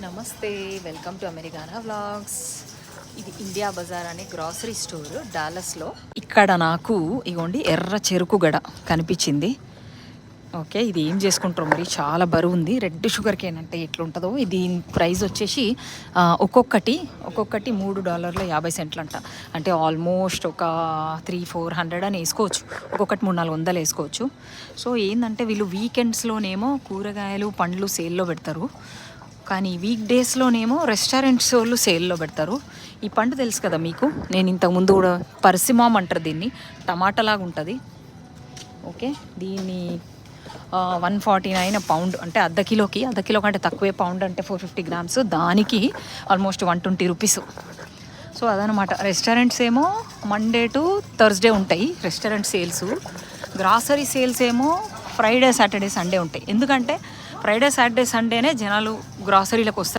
నమస్తే, welcome to అమెరికానా vlogs. ఇది India Bazaar అనే గ్రాసరీ స్టోర్ డాలస్లో. ఇక్కడ నాకు ఇగోండి ఎర్ర చెరుకు గడ కనిపించింది. ఓకే, ఇది ఏం చేసుకుంటారు మరి, చాలా బరువు ఉంది. రెడ్ షుగర్ కేన్ అంటే ఎట్లుంటుందో. ఇది ప్రైస్ వచ్చేసి ఒక్కొక్కటి $3.50 అంట. అంటే ఆల్మోస్ట్ ఒక 300-400 అని వేసుకోవచ్చు. ఒక్కొక్కటి 300-400 వేసుకోవచ్చు. సో ఏంటంటే వీళ్ళు వీకెండ్స్లోనేమో కూరగాయలు పండ్లు సేల్లో పెడతారు, కానీ వీక్ డేస్లోనేమో రెస్టారెంట్స్ వాళ్ళు సేల్లో పెడతారు. ఈ పండు తెలుసు కదా మీకు, నేను ఇంతకుముందు కూడా పర్సిమామ్ అంటారు దీన్ని, టమాటా లాగా ఉంటుంది. ఓకే, దీన్ని 149 పౌండ్, అంటే అర్ధ కిలో కంటే తక్కువే. పౌండ్ అంటే 450 గ్రామ్స్, దానికి ఆల్మోస్ట్ 120 రూపీస్. సో అదనమాట. రెస్టారెంట్స్ ఏమో మండే టు థర్స్డే ఉంటాయి రెస్టారెంట్ సేల్స్. గ్రాసరీ సేల్స్ ఏమో ఫ్రైడే, సాటర్డే, సండే ఉంటాయి. ఎందుకంటే ఫ్రైడే, సాటర్డే, సండేనే జనాలు గ్రాసరీలకు వస్తారు.